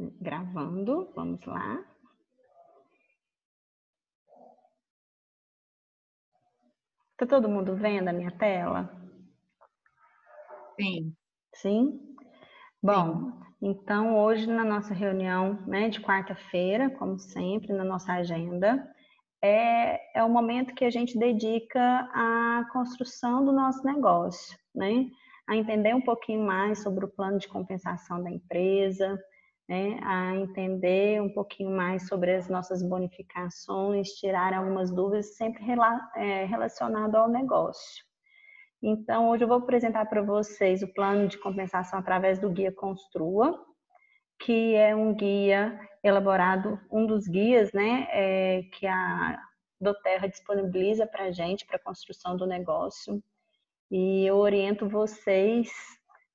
Gravando, vamos lá. Tá todo mundo vendo a minha tela? Sim, Sim? sim. Bom, então hoje na nossa reunião, né, de quarta-feira, como sempre, na nossa agenda, é o momento que a gente dedica à construção do nosso negócio, né? A entender um pouquinho mais sobre o plano de compensação da empresa, né? A entender um pouquinho mais sobre as nossas bonificações, tirar algumas dúvidas sempre relacionado ao negócio. Então, hoje eu vou apresentar para vocês o plano de compensação através do Guia Construa, que é um guia elaborado, um dos guias, né, que a Doterra disponibiliza para a gente, para a construção do negócio. E eu oriento vocês,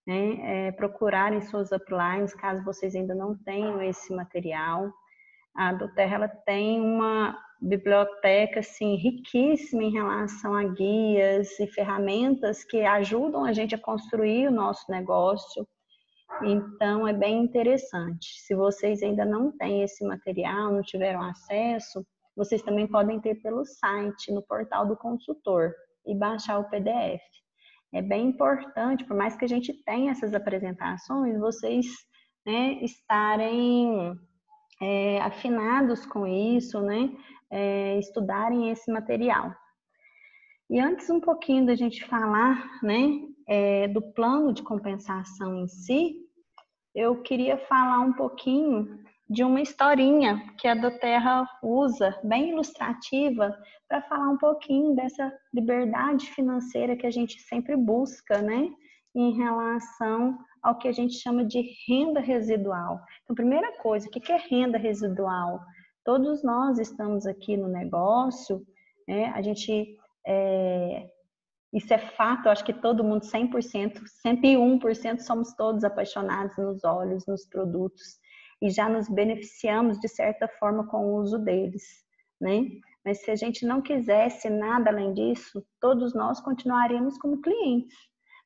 né, procurarem suas uplines, caso vocês ainda não tenham esse material. A Doterra ela tem uma biblioteca assim, riquíssima em relação a guias e ferramentas que ajudam a gente a construir o nosso negócio. Então, é bem interessante. Se vocês ainda não têm esse material, não tiveram acesso, vocês também podem ter pelo site, no portal do consultor, e baixar o PDF. É bem importante, por mais que a gente tenha essas apresentações, vocês, né, estarem afinados com isso, né, estudarem esse material. E antes um pouquinho da gente falar, né, do plano de compensação em si, eu queria falar um pouquinho de uma historinha que a Doterra usa, bem ilustrativa, para falar um pouquinho dessa liberdade financeira que a gente sempre busca, né, em relação ao que a gente chama de renda residual. Então, primeira coisa, o que é renda residual? Todos nós estamos aqui no negócio, né, a gente isso é fato, eu acho que todo mundo, 100%, 101% somos todos apaixonados nos óleos, nos produtos, e já nos beneficiamos de certa forma com o uso deles, né? Mas se a gente não quisesse nada além disso, todos nós continuaríamos como clientes.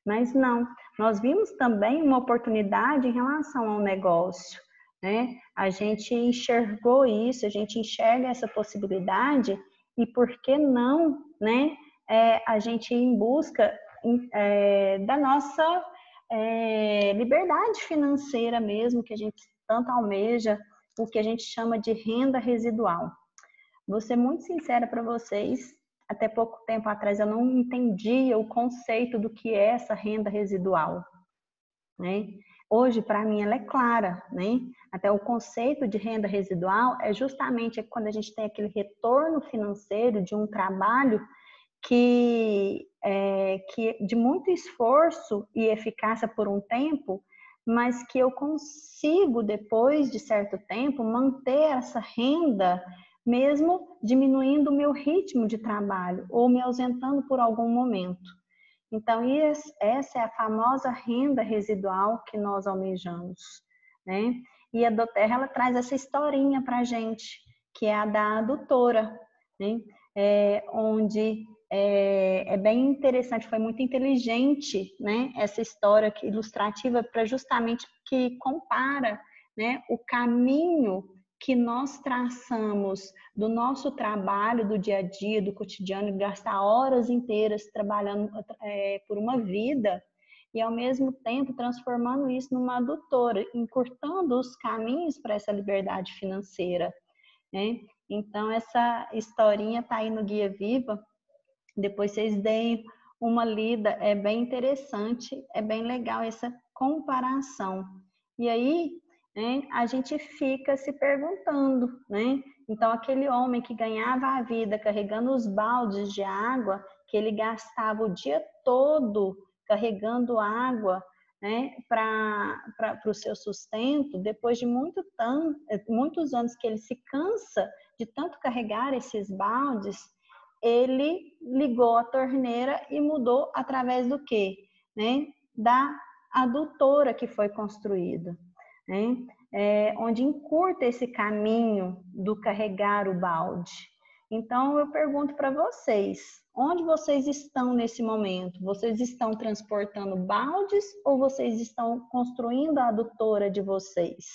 Mas não, nós vimos também uma oportunidade em relação ao negócio, né? A gente enxergou isso, a gente enxerga essa possibilidade, e por que não, né? A gente ir em busca da nossa liberdade financeira mesmo, que a gente tanto almeja, o que a gente chama de renda residual. Vou ser muito sincera para vocês, até pouco tempo atrás eu não entendia o conceito do que é essa renda residual, né? Hoje, para mim, ela é clara, né? Até o conceito de renda residual é justamente quando a gente tem aquele retorno financeiro de um trabalho que de muito esforço e eficácia por um tempo, mas que eu consigo, depois de certo tempo, manter essa renda, mesmo diminuindo o meu ritmo de trabalho ou me ausentando por algum momento. Então, essa é a famosa renda residual que nós almejamos, né? E a Doterra, ela traz essa historinha para a gente, que é a da adutora, né? Onde é bem interessante, foi muito inteligente, né? Essa história ilustrativa para justamente que compara, né, o caminho que nós traçamos do nosso trabalho, do dia a dia, do cotidiano, gastar horas inteiras trabalhando por uma vida e, ao mesmo tempo, transformando isso numa adutora, encurtando os caminhos para essa liberdade financeira, né? Então, essa historinha está aí no Guia Viva, depois vocês deem uma lida, é bem interessante, é bem legal essa comparação. E aí, né, a gente fica se perguntando, né? Então, aquele homem que ganhava a vida carregando os baldes de água, que ele gastava o dia todo carregando água, né, para o seu sustento, depois de muitos anos que ele se cansa de tanto carregar esses baldes, ele ligou a torneira e mudou através do quê? Né? Da adutora que foi construída, né? Onde encurta esse caminho do carregar o balde. Então, eu pergunto para vocês, onde vocês estão nesse momento? Vocês estão transportando baldes ou vocês estão construindo a adutora de vocês?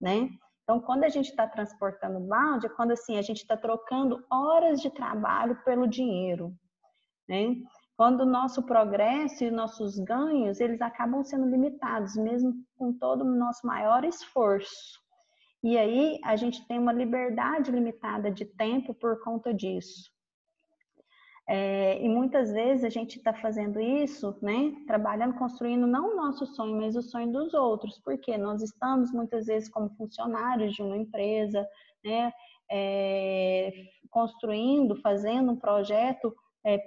né? Então, quando a gente está transportando balde, é quando assim, a gente está trocando horas de trabalho pelo dinheiro, né? Quando o nosso progresso e nossos ganhos, eles acabam sendo limitados, mesmo com todo o nosso maior esforço. E aí, a gente tem uma liberdade limitada de tempo por conta disso. E muitas vezes a gente está fazendo isso, né? Trabalhando, construindo não o nosso sonho, mas o sonho dos outros, porque nós estamos muitas vezes como funcionários de uma empresa, né? Construindo, fazendo um projeto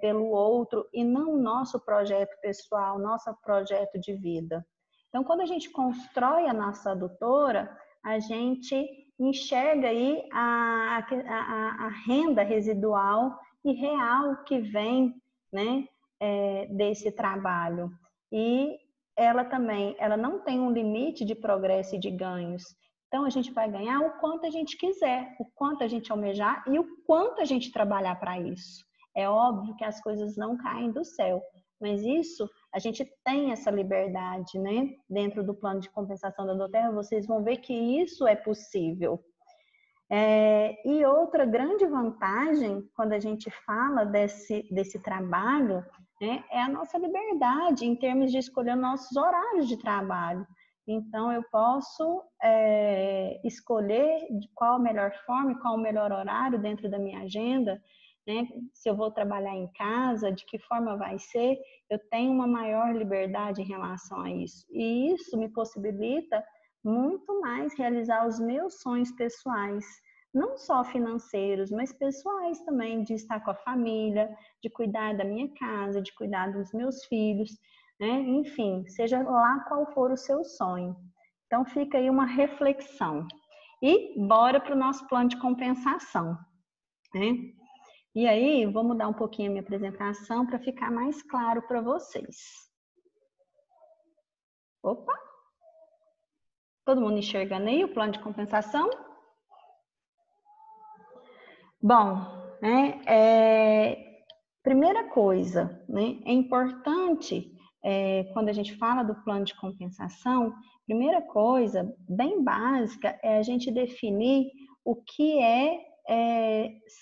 pelo outro e não o nosso projeto pessoal, nosso projeto de vida. Então, quando a gente constrói a nossa adutora, a gente enxerga aí a renda residual e real que vem, né, desse trabalho. E ela também, ela não tem um limite de progresso e de ganhos. Então, a gente vai ganhar o quanto a gente quiser, o quanto a gente almejar e o quanto a gente trabalhar para isso. É óbvio que as coisas não caem do céu, mas isso, a gente tem essa liberdade, né? Dentro do plano de compensação da Doterra, vocês vão ver que isso é possível. E outra grande vantagem, quando a gente fala desse trabalho, né, é a nossa liberdade em termos de escolher nossos horários de trabalho. Então, eu posso escolher de qual a melhor forma e qual o melhor horário dentro da minha agenda, né? Se eu vou trabalhar em casa, de que forma vai ser, eu tenho uma maior liberdade em relação a isso. E isso me possibilita muito mais realizar os meus sonhos pessoais, não só financeiros, mas pessoais também, de estar com a família, de cuidar da minha casa, de cuidar dos meus filhos, né? Enfim, seja lá qual for o seu sonho. Então fica aí uma reflexão. E bora para o nosso plano de compensação, né? E aí, vou mudar um pouquinho a minha apresentação para ficar mais claro para vocês. Opa! Todo mundo enxergando aí o plano de compensação? Bom, né, primeira coisa, né, é importante, quando a gente fala do plano de compensação, primeira coisa, bem básica, é a gente definir o que é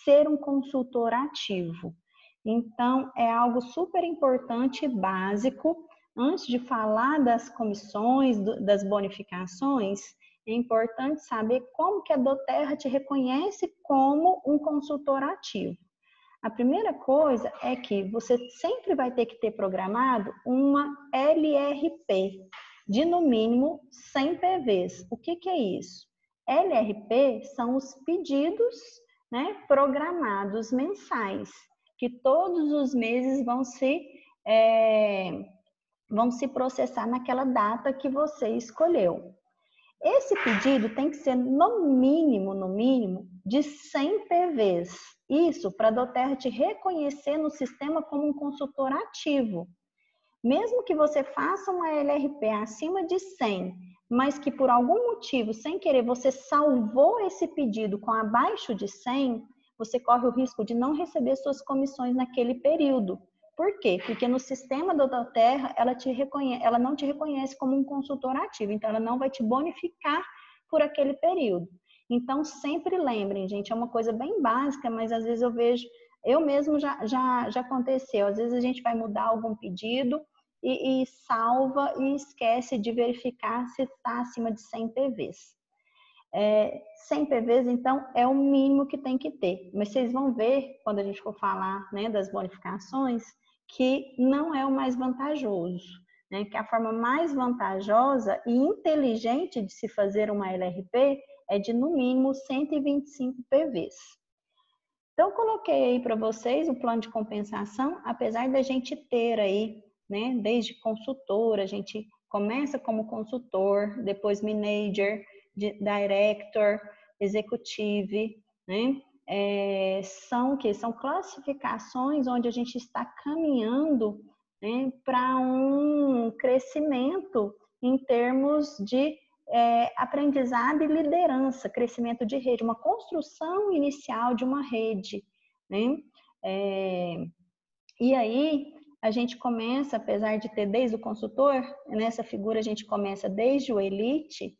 ser um consultor ativo. Então, é algo super importante e básico. Antes de falar das comissões, das bonificações, é importante saber como que a Doterra te reconhece como um consultor ativo. A primeira coisa é que você sempre vai ter que ter programado uma LRP de no mínimo 100 PVs. O que é isso? LRP são os pedidos, né, programados mensais, que todos os meses vão se processar naquela data que você escolheu. Esse pedido tem que ser no mínimo, de 100 PVs. Isso para a Doterra te reconhecer no sistema como um consultor ativo. Mesmo que você faça uma LRP acima de 100, mas que por algum motivo, sem querer, você salvou esse pedido com abaixo de 100, você corre o risco de não receber suas comissões naquele período. Por quê? Porque no sistema da Doterra, ela não te reconhece como um consultor ativo, então ela não vai te bonificar por aquele período. Então, sempre lembrem, gente, é uma coisa bem básica, mas às vezes eu vejo, eu mesmo já aconteceu, às vezes a gente vai mudar algum pedido e salva e esquece de verificar se está acima de 100 PVs. 100 PVs, então, é o mínimo que tem que ter. Mas vocês vão ver, quando a gente for falar, né, das bonificações, que não é o mais vantajoso, né? Que a forma mais vantajosa e inteligente de se fazer uma LRP é de, no mínimo, 125 PVs. Então, coloquei aí para vocês o plano de compensação, apesar da gente ter aí, né, desde consultor, a gente começa como consultor, depois manager, director, executive, né? São classificações onde a gente está caminhando, né, para um crescimento em termos de aprendizado e liderança, crescimento de rede, uma construção inicial de uma rede, né? E aí a gente começa, apesar de ter desde o consultor, nessa figura a gente começa desde o elite,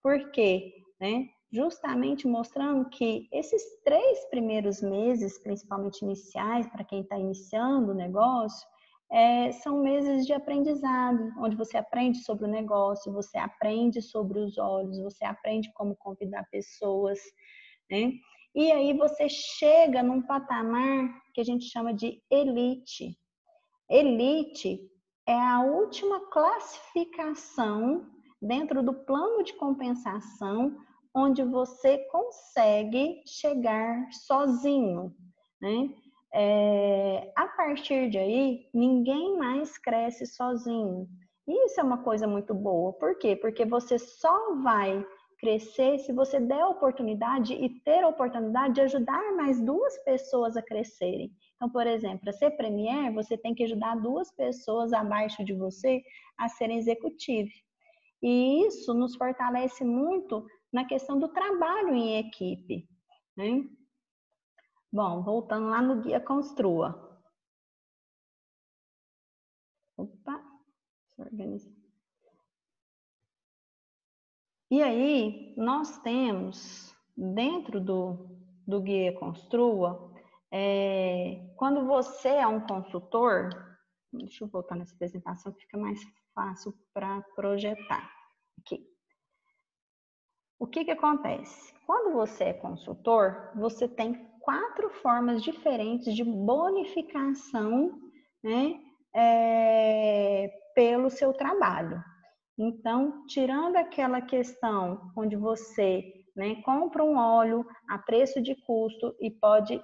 porque né? Justamente mostrando que esses 3 primeiros meses, principalmente iniciais, para quem está iniciando o negócio, são meses de aprendizado, onde você aprende sobre o negócio, você aprende sobre os olhos, você aprende como convidar pessoas, né? E aí você chega num patamar que a gente chama de elite. Elite é a última classificação dentro do plano de compensação, onde você consegue chegar sozinho, né? A partir de aí, ninguém mais cresce sozinho. E isso é uma coisa muito boa. Por quê? Porque você só vai crescer se você der a oportunidade e ter a oportunidade de ajudar mais 2 pessoas a crescerem. Então, por exemplo, para ser premier, você tem que ajudar 2 pessoas abaixo de você a serem executivo. E isso nos fortalece muito na questão do trabalho em equipe, né? Bom, voltando lá no Guia Construa. Opa, deixa eu organizar. E aí, nós temos, dentro do Guia Construa, quando você é um consultor, deixa eu voltar nessa apresentação que fica mais fácil para projetar. Aqui. O que acontece? Quando você é consultor, você tem 4 formas diferentes de bonificação, né, pelo seu trabalho. Então, tirando aquela questão onde você, né, compra um óleo a preço de custo e pode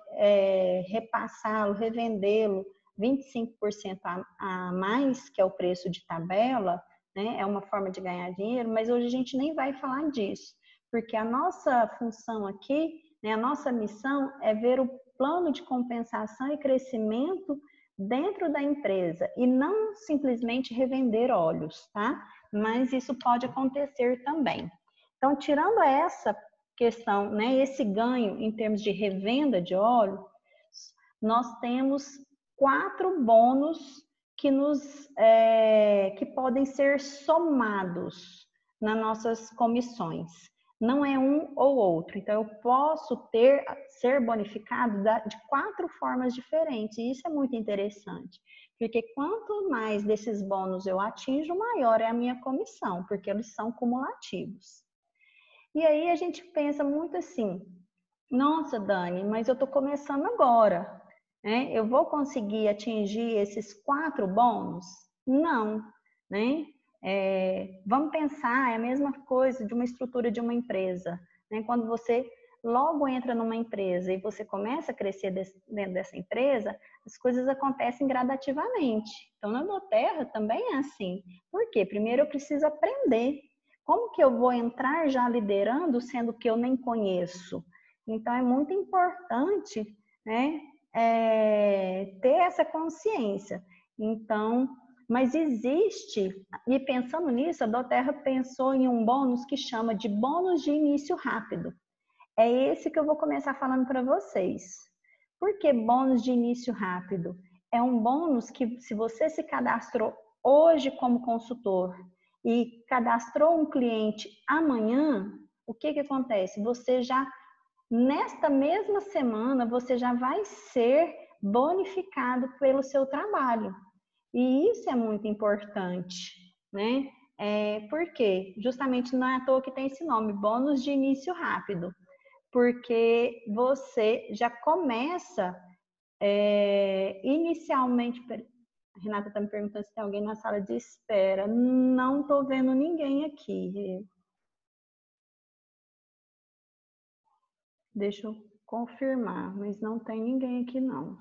repassá-lo, revendê-lo 25% a mais, que é o preço de tabela, né, é uma forma de ganhar dinheiro, mas hoje a gente nem vai falar disso, porque a nossa função aqui, né, a nossa missão é ver o plano de compensação e crescimento dentro da empresa e não simplesmente revender óleos, tá? Mas isso pode acontecer também. Então, tirando essa questão, né, esse ganho em termos de revenda de óleo, nós temos 4 bônus que podem ser somados nas nossas comissões. Não é um ou outro. Então, eu posso ser bonificado de 4 formas diferentes. E isso é muito interessante. Porque quanto mais desses bônus eu atinjo, maior é a minha comissão, porque eles são cumulativos. E aí a gente pensa muito assim, nossa, Dani, mas eu estou começando agora, né? Eu vou conseguir atingir esses 4 bônus? Não, né? Vamos pensar, é a mesma coisa de uma estrutura de uma empresa, né? Quando você logo entra numa empresa e você começa a crescer dentro dessa empresa, as coisas acontecem gradativamente. Então, na Doterra também é assim. Por quê? Primeiro eu preciso aprender. Como que eu vou entrar já liderando, sendo que eu nem conheço? Então, é muito importante, né, ter essa consciência. Então, mas existe, e pensando nisso, a Doterra pensou em um bônus que chama de bônus de início rápido. É esse que eu vou começar falando para vocês. Por que bônus de início rápido? É um bônus que, se você se cadastrou hoje como consultor e cadastrou um cliente amanhã, o que acontece? Você já, nesta mesma semana, você já vai ser bonificado pelo seu trabalho. E isso é muito importante, né? Porque justamente não é à toa que tem esse nome, bônus de início rápido. Porque você já começa inicialmente. A Renata está me perguntando se tem alguém na sala de espera. Não estou vendo ninguém aqui. Deixa eu confirmar, mas não tem ninguém aqui não.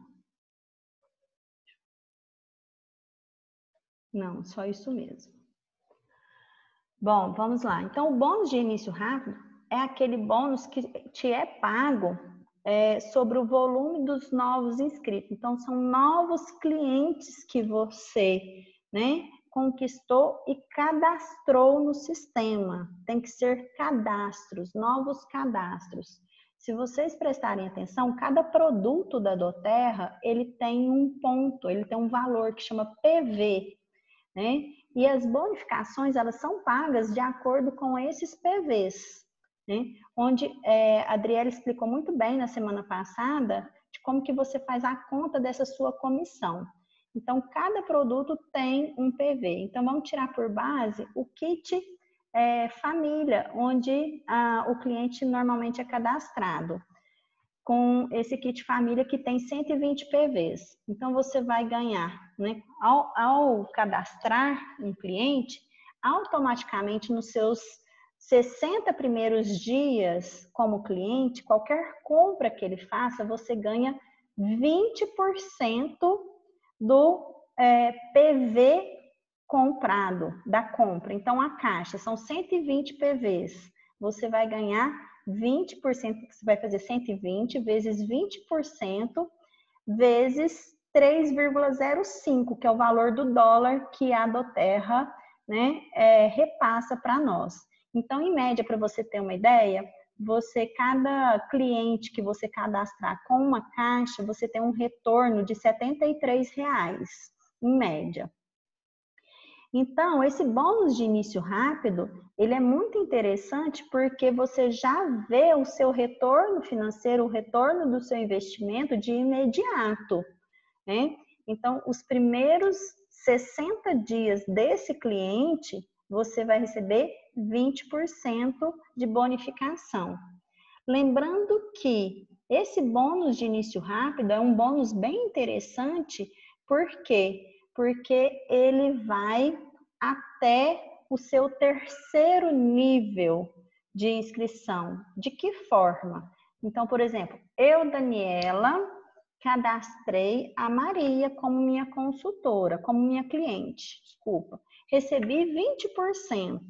Não, só isso mesmo. Bom, vamos lá. Então, o bônus de início rápido é aquele bônus que te é pago sobre o volume dos novos inscritos. Então, são novos clientes que você, né, conquistou e cadastrou no sistema. Tem que ser cadastros, novos cadastros. Se vocês prestarem atenção, cada produto da Doterra, ele tem um ponto, ele tem um valor que chama PV, né? E as bonificações, elas são pagas de acordo com esses PVs. né? Onde a Adriele explicou muito bem na semana passada de como que você faz a conta dessa sua comissão. Então, cada produto tem um PV. Então, vamos tirar por base o kit família, onde o cliente normalmente é cadastrado, com esse kit família que tem 120 PVs. Então, você vai ganhar, né? Ao cadastrar um cliente, automaticamente nos seus 60 primeiros dias como cliente, qualquer compra que ele faça, você ganha 20% do PV comprado, da compra. Então, a caixa são 120 PVs. Você vai ganhar 20%, você vai fazer 120 vezes 20% vezes 3,05, que é o valor do dólar que a Doterra, né, repassa para nós. Então, em média, para você ter uma ideia, cada cliente que você cadastrar com uma caixa, você tem um retorno de R$ 73, em média. Então, esse bônus de início rápido, ele é muito interessante porque você já vê o seu retorno financeiro, o retorno do seu investimento de imediato, né? Então, os primeiros 60 dias desse cliente, você vai receber 20% de bonificação. Lembrando que esse bônus de início rápido é um bônus bem interessante, por quê? Porque ele vai até o seu terceiro nível de inscrição. De que forma? Então, por exemplo, eu, Daniela, cadastrei a Maria como minha consultora, como minha cliente, desculpa. Recebi 20%.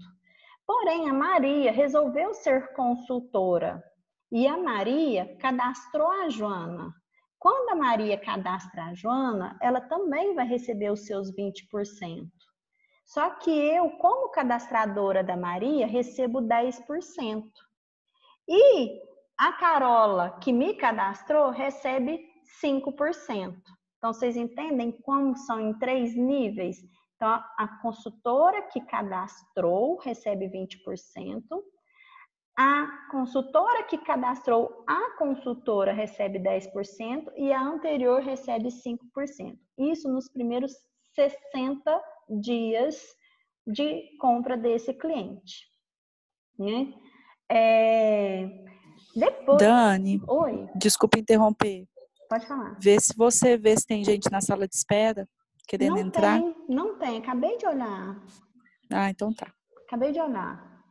Porém, a Maria resolveu ser consultora e a Maria cadastrou a Joana. Quando a Maria cadastra a Joana, ela também vai receber os seus 20%. Só que eu, como cadastradora da Maria, recebo 10%. E a Carola, que me cadastrou, recebe 5%. Então, vocês entendem como são em 3 níveis? Então, a consultora que cadastrou recebe 20%. A consultora que cadastrou a consultora recebe 10% e a anterior recebe 5%. Isso nos primeiros 60 dias de compra desse cliente, né? Depois... Dani, Oi, desculpa interromper. pode falar. Vê se tem gente na sala de espera querendo entrar. Não tem. Acabei de olhar. Ah, então tá. Acabei de olhar.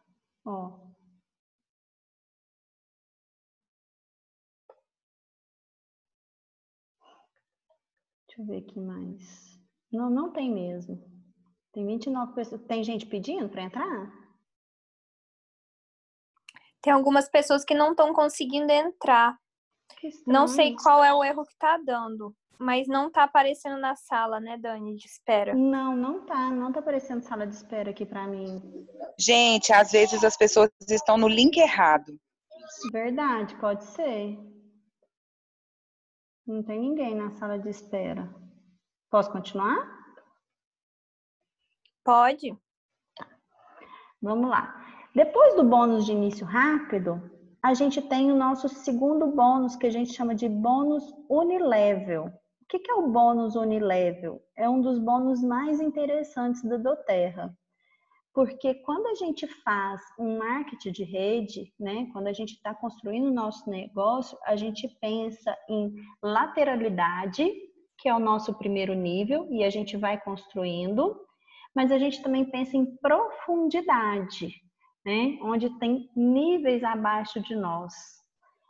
Ó. Deixa eu ver aqui mais. Não tem mesmo. Tem 29 pessoas. Tem gente pedindo para entrar? Tem algumas pessoas que não estão conseguindo entrar. Que estranho. Não sei qual é o erro que tá dando, mas não tá aparecendo na sala, né, Dani, de espera. Não tá aparecendo sala de espera aqui para mim. Gente, às vezes as pessoas estão no link errado. Verdade, pode ser. Não tem ninguém na sala de espera. Posso continuar? Pode. Vamos lá. Depois do bônus de início rápido, a gente tem o nosso segundo bônus, que a gente chama de bônus unilevel. O que é o bônus unilevel? É um dos bônus mais interessantes da Doterra. Porque quando a gente faz um marketing de rede, né, quando a gente está construindo o nosso negócio, a gente pensa em lateralidade, que é o nosso primeiro nível, e a gente vai construindo, mas a gente também pensa em profundidade, né, onde tem níveis abaixo de nós.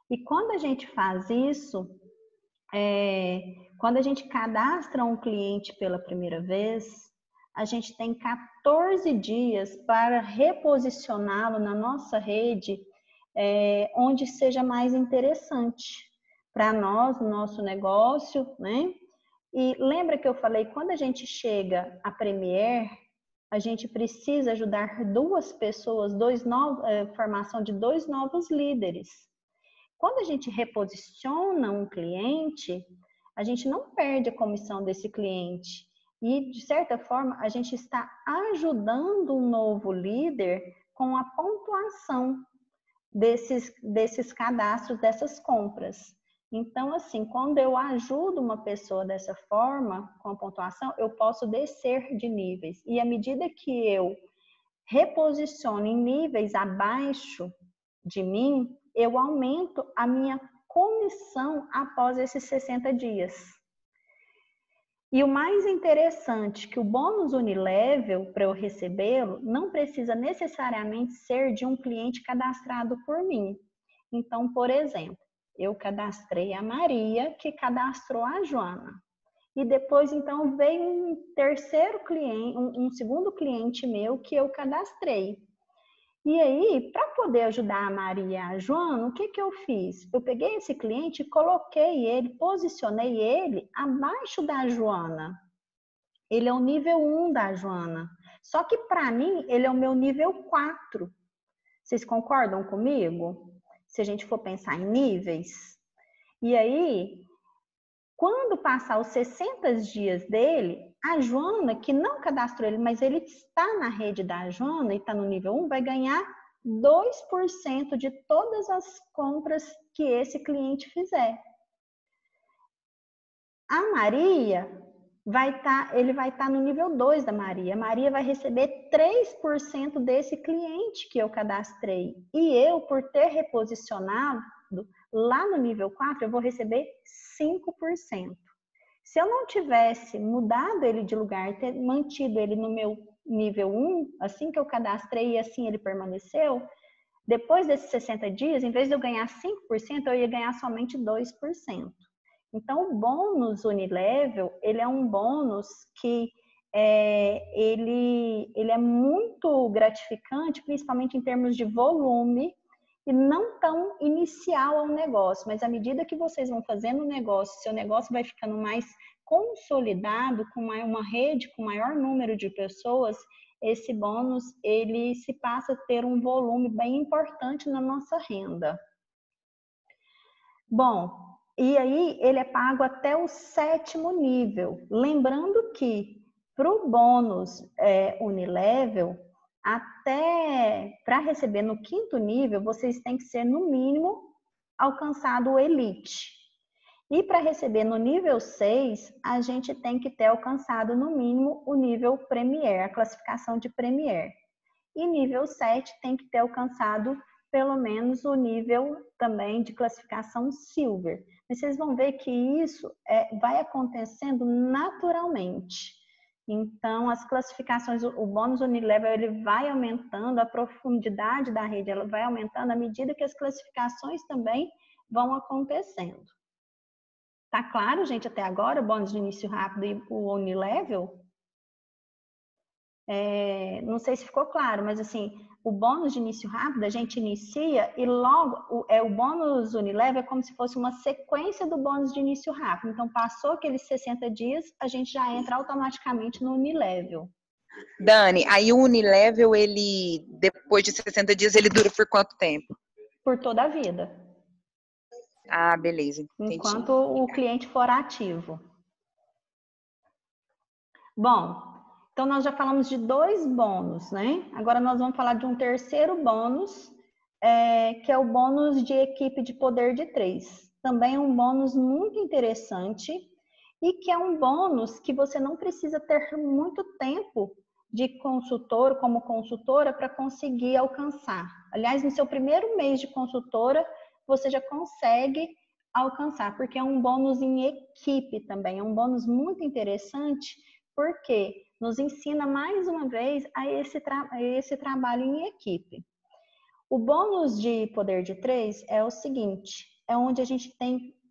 E quando a gente faz isso, quando a gente cadastra um cliente pela primeira vez, a gente tem 14 dias para reposicioná-lo na nossa rede, onde seja mais interessante para nós, no nosso negócio, né? E lembra que eu falei, quando a gente chega à Premier, a gente precisa ajudar duas pessoas, formação de 2 novos líderes. Quando a gente reposiciona um cliente, a gente não perde a comissão desse cliente. E, de certa forma, a gente está ajudando um novo líder com a pontuação. desses cadastros, dessas compras. Então, assim, quando eu ajudo uma pessoa dessa forma, com a pontuação, eu posso descer de níveis. E à medida que eu reposiciono em níveis abaixo de mim, eu aumento a minha comissão após esses 60 dias. E o mais interessante, que o bônus Unilevel, para eu recebê-lo, não precisa necessariamente ser de um cliente cadastrado por mim. Então, por exemplo, eu cadastrei a Maria, que cadastrou a Joana. E depois, então, veio um terceiro cliente, um segundo cliente meu que eu cadastrei. E aí, para poder ajudar a Maria e a Joana, o que que eu fiz? Eu peguei esse cliente e coloquei ele, posicionei ele abaixo da Joana. Ele é o nível 1 da Joana. Só que para mim, ele é o meu nível 4. Vocês concordam comigo? Se a gente for pensar em níveis. E aí, quando passar os 60 dias dele, a Joana, que não cadastrou ele, mas ele está na rede da Joana e está no nível 1, vai ganhar 2% de todas as compras que esse cliente fizer. A Maria ele vai estar no nível 2 da Maria. A Maria vai receber 3% desse cliente que eu cadastrei. E eu, por ter reposicionado lá no nível 4, eu vou receber 5%. Se eu não tivesse mudado ele de lugar, ter mantido ele no meu nível 1, assim que eu cadastrei e assim ele permaneceu, depois desses 60 dias, em vez de eu ganhar 5%, eu ia ganhar somente 2%. Então, o bônus Unilevel, ele é um bônus que ele é muito gratificante, principalmente em termos de volume, e não tão inicial ao negócio, mas à medida que vocês vão fazendo o negócio, seu negócio vai ficando mais consolidado, com uma rede com maior número de pessoas, esse bônus, ele se passa a ter um volume bem importante na nossa renda. Bom, e aí ele é pago até o 7º nível. Lembrando que para o bônus Unilevel, até para receber no 5º nível, vocês têm que ser no mínimo alcançado o Elite. E para receber no nível 6, a gente tem que ter alcançado no mínimo o nível Premier, a classificação de Premier. E nível 7 tem que ter alcançado pelo menos o nível também de classificação Silver. Mas vocês vão ver que isso vai acontecendo naturalmente. Então, as classificações, o bônus Unilevel, ele vai aumentando, a profundidade da rede ela vai aumentando à medida que as classificações também vão acontecendo. Tá claro, gente, até agora, o bônus de início rápido e o Unilevel? Não sei se ficou claro, mas assim, o bônus de início rápido, a gente inicia e logo, o bônus Unilevel é como se fosse uma sequência do bônus de início rápido. Então, passou aqueles 60 dias, a gente já entra automaticamente no Unilevel. Dani, aí o Unilevel, ele, depois de 60 dias, ele dura por quanto tempo? Por toda a vida. Ah, beleza. Entendi. Enquanto o cliente for ativo. Bom, então nós já falamos de 2 bônus, né? Agora nós vamos falar de um terceiro bônus, que é o bônus de equipe de poder de 3. Também é um bônus muito interessante e que é um bônus que você não precisa ter muito tempo de consultor, como consultora, para conseguir alcançar. Aliás, no seu primeiro mês de consultora, você já consegue alcançar, porque é um bônus em equipe também, é um bônus muito interessante, porque nos ensina mais uma vez a esse trabalho em equipe. O bônus de poder de 3 é o seguinte, é onde a gente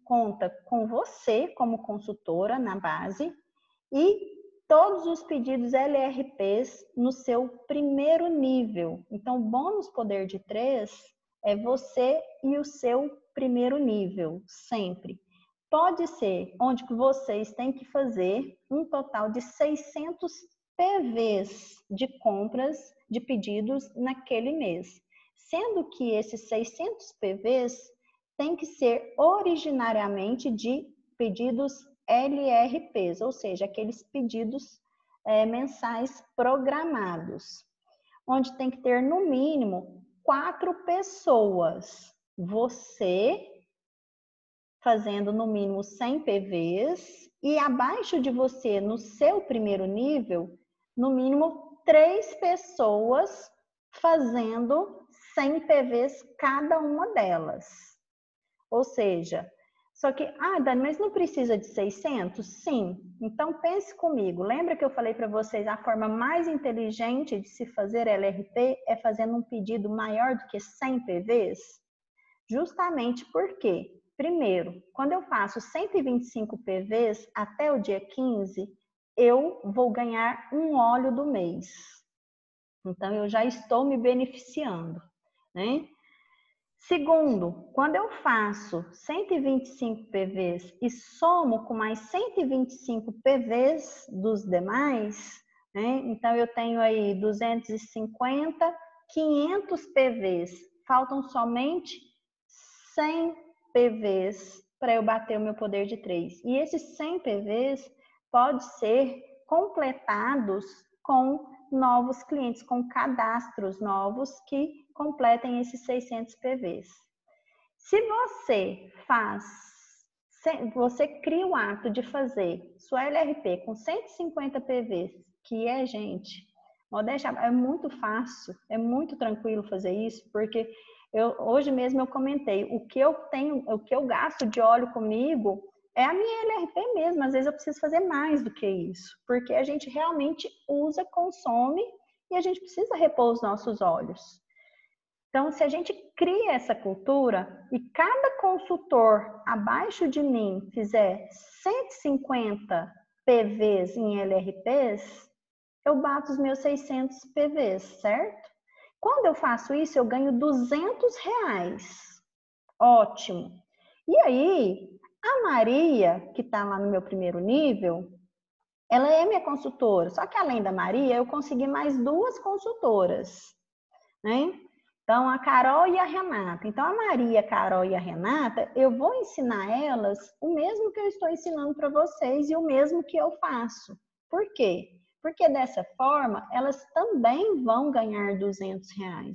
conta com você como consultora na base e todos os pedidos LRPs no seu primeiro nível. Então, o bônus poder de 3 é você e o seu primeiro nível, sempre. Pode ser onde vocês têm que fazer um total de 600 PVs de compras, de pedidos naquele mês. Sendo que esses 600 PVs têm que ser originariamente de pedidos LRPs, ou seja, aqueles pedidos mensais programados, onde tem que ter no mínimo 4 pessoas. Você fazendo no mínimo 100 PVs e abaixo de você, no seu primeiro nível, no mínimo 3 pessoas fazendo 100 PVs cada uma delas. Ou seja, só que, Dani, mas não precisa de 600? Sim. Então pense comigo. Lembra que eu falei para vocês, a forma mais inteligente de se fazer LRP é fazendo um pedido maior do que 100 PVs? Justamente porque, primeiro, quando eu faço 125 PVs até o dia 15, eu vou ganhar um óleo do mês. Então, eu já estou me beneficiando, né? Segundo, quando eu faço 125 PVs e somo com mais 125 PVs dos demais, né? Então, eu tenho aí 250, 500 PVs. Faltam somente 100 PVs para eu bater o meu poder de 3. E esses 100 PVs podem ser completados com novos clientes, com cadastros novos que completem esses 600 PVs. Se você cria o ato de fazer sua LRP com 150 PVs, que gente, é muito fácil, é muito tranquilo fazer isso, porque hoje mesmo eu comentei, o que eu gasto de óleo comigo é a minha LRP mesmo, às vezes eu preciso fazer mais do que isso, porque a gente realmente usa, consome e a gente precisa repor os nossos óleos. Então, se a gente cria essa cultura e cada consultor abaixo de mim fizer 150 PVs em LRPs, eu bato os meus 600 PVs, certo? Quando eu faço isso, eu ganho R$200. Ótimo. E aí, a Maria, que está lá no meu primeiro nível, ela é minha consultora. Só que além da Maria, eu consegui mais 2 consultoras, né? Então, a Carol e a Renata. Então, a Maria, a Carol e a Renata, eu vou ensinar elas o mesmo que eu estou ensinando para vocês e o mesmo que eu faço. Por quê? Porque dessa forma, elas também vão ganhar R$200.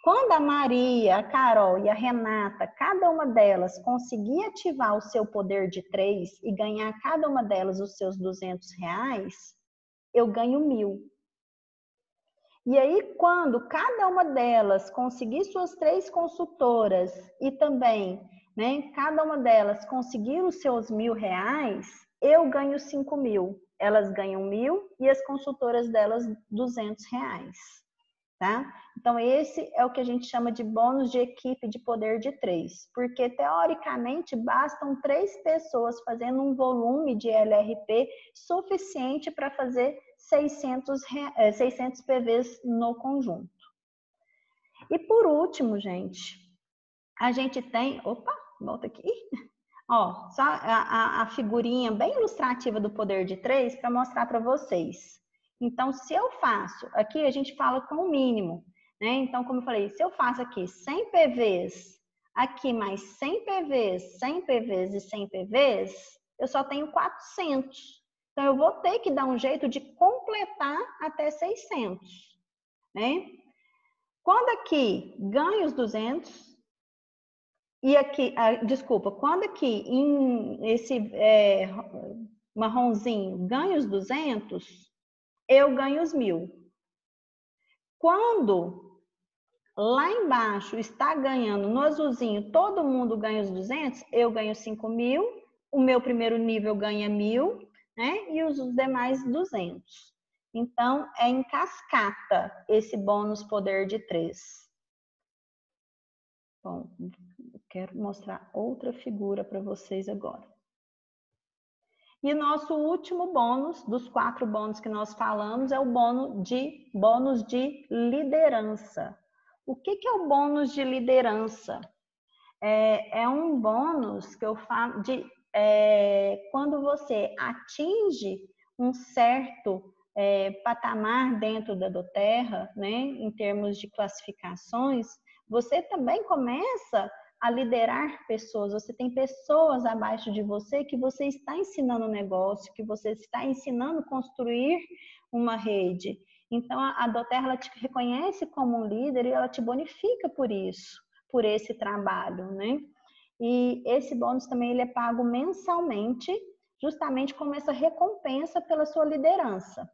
Quando a Maria, a Carol e a Renata, cada uma delas conseguir ativar o seu poder de 3 e ganhar cada uma delas os seus R$200, eu ganho 1.000. E aí, quando cada uma delas conseguir suas 3 consultoras e também, né, cada uma delas conseguir os seus R$1.000, eu ganho 5.000. Elas ganham 1.000 e as consultoras delas R$200, tá? Então, esse é o que a gente chama de bônus de equipe de poder de 3, porque teoricamente bastam 3 pessoas fazendo um volume de LRP suficiente para fazer 600 PVs no conjunto. E por último, gente, a gente tem... Opa, volta aqui. Ó, só a figurinha bem ilustrativa do poder de 3 para mostrar para vocês. Então, se eu faço... Aqui a gente fala com o mínimo, né? Então, como eu falei, se eu faço aqui 100 PVs, aqui mais 100 PVs, 100 PVs e 100 PVs, eu só tenho 400. Então, eu vou ter que dar um jeito de completar até 600, né? Quando aqui ganho os 200, e aqui, desculpa, quando aqui em esse marronzinho ganho os 200, eu ganho os 1.000. Quando lá embaixo está ganhando no azulzinho, todo mundo ganha os 200, eu ganho 5.000, o meu primeiro nível ganha 1.000, né? E os demais 200. Então, é em cascata esse bônus poder de 3. Bom, eu quero mostrar outra figura para vocês agora. E o nosso último bônus, dos 4 bônus que nós falamos, é o bônus de liderança. O que é o bônus de liderança? É um bônus que eu falo de quando você atinge um certo patamar dentro da doTERRA, né, em termos de classificações, você também começa a liderar pessoas. Você tem pessoas abaixo de você que você está ensinando um negócio, que você está ensinando a construir uma rede. Então, a doTERRA, ela te reconhece como um líder e ela te bonifica por isso, por esse trabalho, né? E esse bônus também ele é pago mensalmente, justamente como essa recompensa pela sua liderança.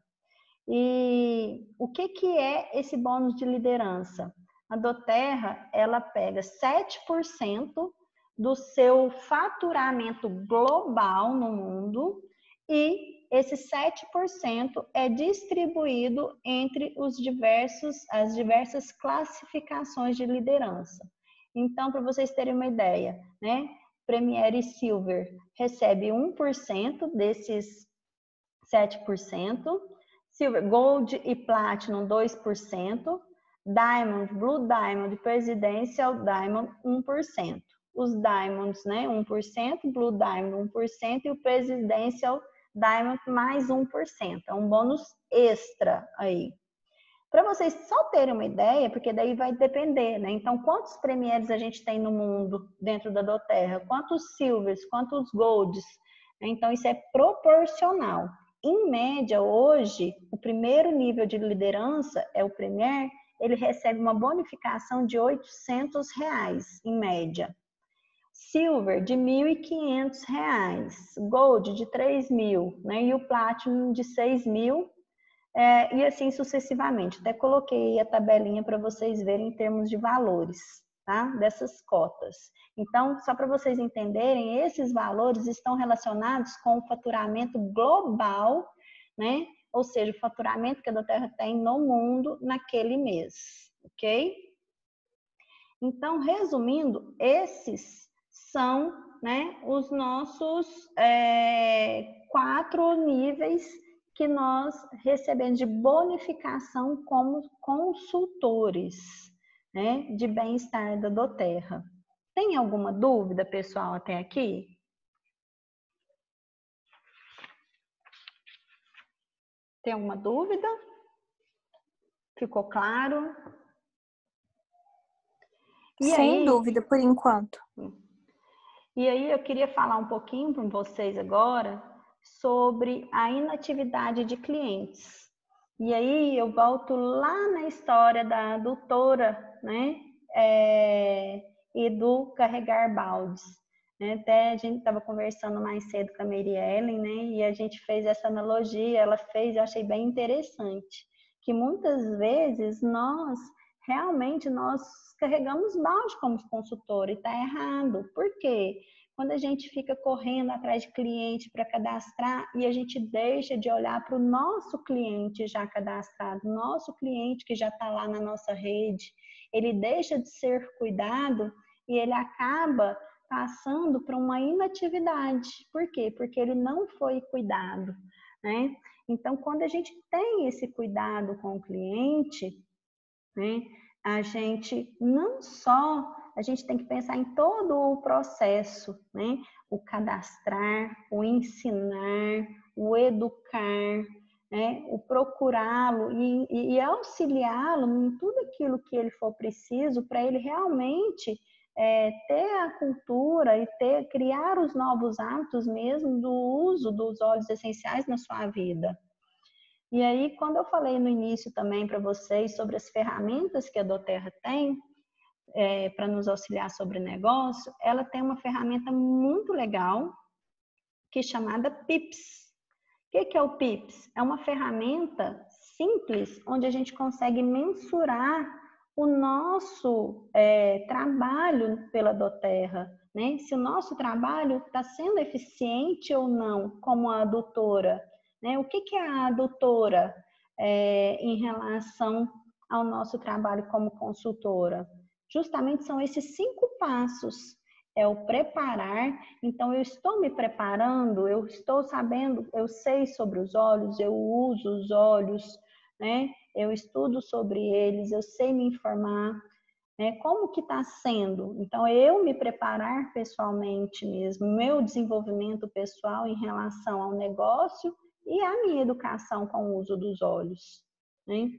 E o que é esse bônus de liderança? A doTERRA, ela pega 7% do seu faturamento global no mundo e esse 7% é distribuído entre as diversas classificações de liderança. Então, para vocês terem uma ideia, né? Premier e Silver recebe 1% desses 7%, Silver, Gold e Platinum 2%, Diamond, Blue Diamond e Presidential Diamond 1%. Os Diamonds, né, 1%, Blue Diamond 1% e o Presidential Diamond mais 1%. É um bônus extra aí. Para vocês só terem uma ideia, porque daí vai depender, né? Então, quantos Premiers a gente tem no mundo dentro da doTERRA? Quantos Silvers? Quantos Golds? Então, isso é proporcional. Em média, hoje, o primeiro nível de liderança é o Premier, ele recebe uma bonificação de R$ 800, em média. Silver, de R$ 1.500. Gold, de 3.000, né? E o Platinum, de 6.000. E assim sucessivamente. Até coloquei a tabelinha para vocês verem em termos de valores, tá? Dessas cotas. Então, só para vocês entenderem, esses valores estão relacionados com o faturamento global, né? Ou seja, o faturamento que a doTERRA tem no mundo naquele mês, ok? Então, resumindo, esses são, né, os nossos 4 níveis que nós recebemos de bonificação como consultores, né, de bem-estar da doTERRA. Tem alguma dúvida, pessoal, até aqui? Tem alguma dúvida? Ficou claro? Sem dúvida, por enquanto. E aí eu queria falar um pouquinho com vocês agora sobre a inatividade de clientes. E aí eu volto lá na história da adutora, né? E do carregar baldes. Né? Até a gente estava conversando mais cedo com a Mary Ellen, né? E a gente fez essa analogia, ela fez, eu achei bem interessante, que muitas vezes nós carregamos balde como consultor e está errado. Por quê? Quando a gente fica correndo atrás de cliente para cadastrar e a gente deixa de olhar para o nosso cliente já cadastrado, nosso cliente que já está lá na nossa rede, ele deixa de ser cuidado e ele acaba passando por uma inatividade. Por quê? Porque ele não foi cuidado, né? Então, quando a gente tem esse cuidado com o cliente, né, a gente tem que pensar em todo o processo, né? O cadastrar, o ensinar, o educar, né? O procurá-lo e auxiliá-lo em tudo aquilo que ele for preciso para ele realmente ter a cultura e criar os novos hábitos mesmo do uso dos óleos essenciais na sua vida. E aí, quando eu falei no início também para vocês sobre as ferramentas que a doTERRA tem para nos auxiliar sobre negócio, ela tem uma ferramenta muito legal que é chamada PIPS. O que é o PIPS? É uma ferramenta simples onde a gente consegue mensurar o nosso trabalho pela doTERRA, né? Se o nosso trabalho está sendo eficiente ou não como a adutora. Né? O que é a adutora em relação ao nosso trabalho como consultora? Justamente são esses 5 passos. É o preparar, então eu estou me preparando, eu estou sabendo, eu sei sobre os óleos, eu uso os óleos, né? Eu estudo sobre eles, eu sei me informar, né? Como que está sendo? Então, eu me preparar pessoalmente mesmo, meu desenvolvimento pessoal em relação ao negócio e a minha educação com o uso dos óleos, né?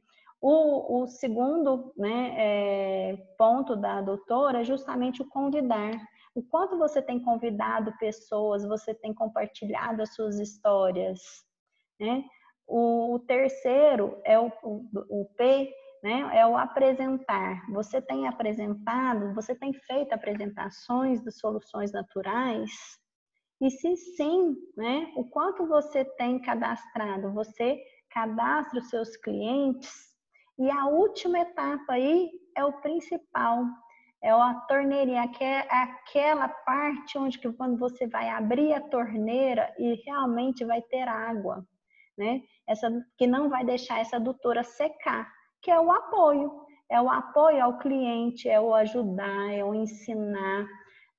O segundo, né, ponto da doutora é justamente o convidar. O quanto você tem convidado pessoas, você tem compartilhado as suas histórias, né? O terceiro é o P, né? É o apresentar. Você tem apresentado, você tem feito apresentações de soluções naturais? E se sim, né? O quanto você tem cadastrado? Você cadastra os seus clientes? E a última etapa aí é o principal, é a torneirinha, que é aquela parte onde que quando você vai abrir a torneira e realmente vai ter água, né? Essa que não vai deixar essa adutora secar, que é o apoio. É o apoio ao cliente, é o ajudar, é o ensinar,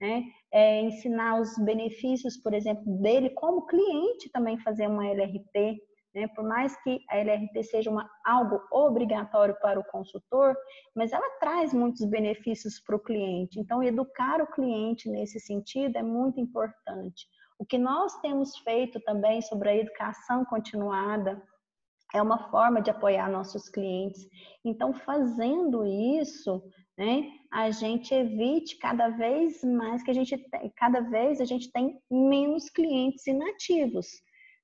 né? É ensinar os benefícios, por exemplo, dele como cliente também fazer uma LRT, né? Por mais que a LRT seja algo obrigatório para o consultor, mas ela traz muitos benefícios para o cliente. Então, educar o cliente nesse sentido é muito importante. O que nós temos feito também sobre a educação continuada é uma forma de apoiar nossos clientes. Então, fazendo isso, né, a gente evite cada vez mais cada vez a gente tem menos clientes inativos,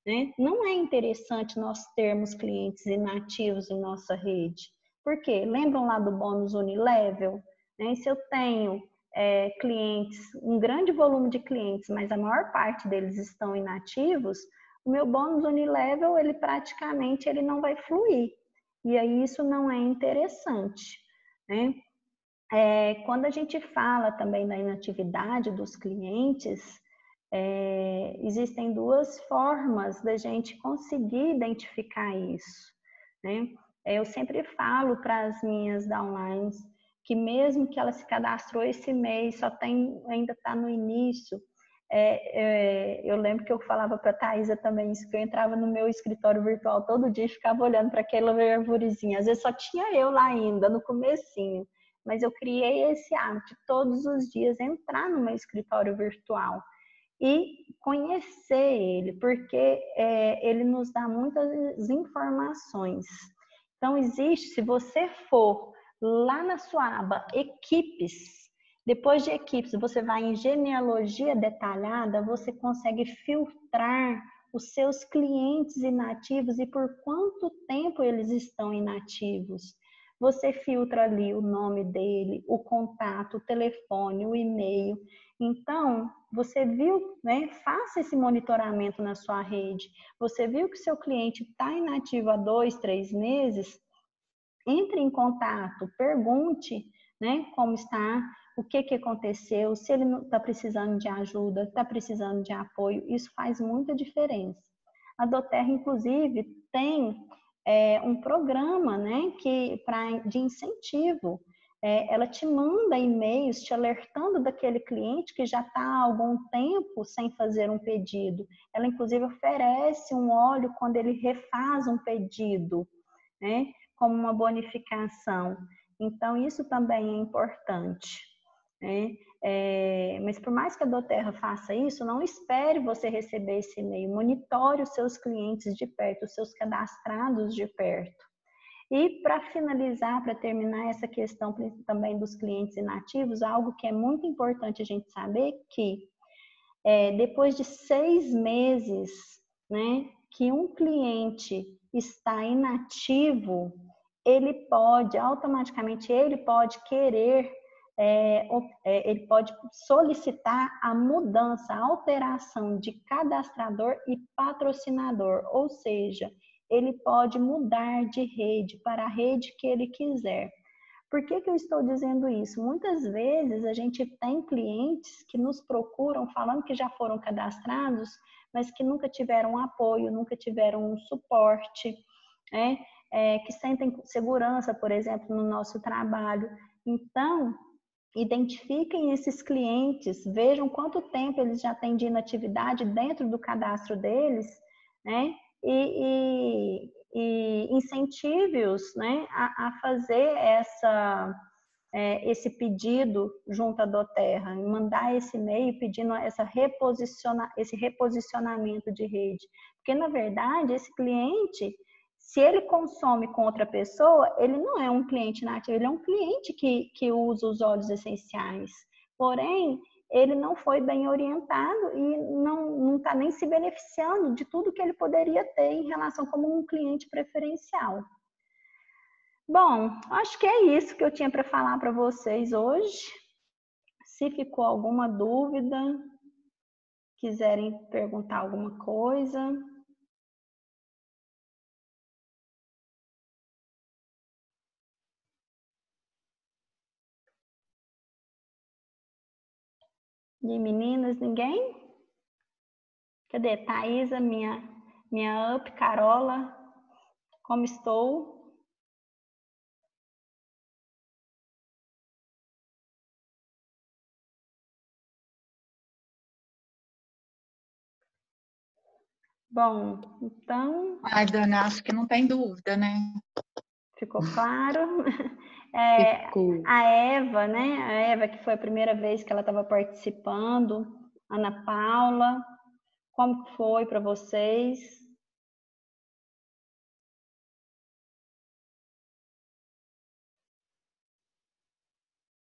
né? Não é interessante nós termos clientes inativos em nossa rede. Por quê? Lembram lá do bônus Unilevel? Né? Se eu tenho clientes, um grande volume de clientes, mas a maior parte deles estão inativos, o meu bônus Unilevel, ele praticamente ele não vai fluir. E aí isso não é interessante, né? Quando a gente fala também da inatividade dos clientes, existem duas formas da gente conseguir identificar isso, né? Eu sempre falo para as minhas downlines que mesmo que ela se cadastrou esse mês, ainda está no início. Eu lembro que eu falava para a Thaisa também isso, que eu entrava no meu escritório virtual todo dia e ficava olhando para aquela arvorezinha. Às vezes só tinha eu lá ainda, no comecinho. Mas eu criei esse hábito de todos os dias entrar no meu escritório virtual e conhecer ele, porque ele nos dá muitas informações. Então, se você for lá na sua aba Equipes, depois de Equipes, você vai em genealogia detalhada, você consegue filtrar os seus clientes inativos e por quanto tempo eles estão inativos. Você filtra ali o nome dele, o contato, o telefone, o e-mail. Então, você viu, né? Faça esse monitoramento na sua rede. Você viu que seu cliente está inativo há 2, 3 meses? Entre em contato, pergunte, né? Como está, o que aconteceu, se ele está precisando de ajuda, está precisando de apoio. Isso faz muita diferença. A doTERRA, inclusive, tem um programa, né, de incentivo. Ela te manda e-mails te alertando daquele cliente que já está há algum tempo sem fazer um pedido. Ela, inclusive, oferece um óleo quando ele refaz um pedido, né, como uma bonificação. Então, isso também é importante, né? Mas por mais que a doTERRA faça isso, não espere você receber esse e-mail. Monitore os seus clientes de perto, os seus cadastrados de perto. E para finalizar, para terminar essa questão também dos clientes inativos, algo que é muito importante a gente saber que depois de 6 meses, né, que um cliente está inativo, ele pode querer, ele pode solicitar a mudança, a alteração de cadastrador e patrocinador, ou seja, ele pode mudar de rede para a rede que ele quiser. Por que eu estou dizendo isso? Muitas vezes a gente tem clientes que nos procuram falando que já foram cadastrados, mas que nunca tiveram apoio, nunca tiveram um suporte, né? Que sentem segurança, por exemplo, no nosso trabalho. Então, identifiquem esses clientes, vejam quanto tempo eles já têm de inatividade dentro do cadastro deles, né? E incentive-os, né, a fazer esse pedido junto à doTERRA, mandar esse e-mail pedindo esse reposicionamento de rede. Porque, na verdade, esse cliente, se ele consome com outra pessoa, ele não é um cliente nativo, ele é um cliente que usa os óleos essenciais. Porém, ele não foi bem orientado e não está nem se beneficiando de tudo que ele poderia ter em relação como um cliente preferencial. Bom, acho que é isso que eu tinha para falar para vocês hoje. Se ficou alguma dúvida, quiserem perguntar alguma coisa. E meninas, ninguém? Cadê? Thaisa, minha up, Carola, como estou? Bom, então... Ai, Dani, acho que não tem dúvida, né? Ficou claro? Ficou. A Eva, né? A Eva, que foi a primeira vez que ela estava participando. Ana Paula, como foi para vocês?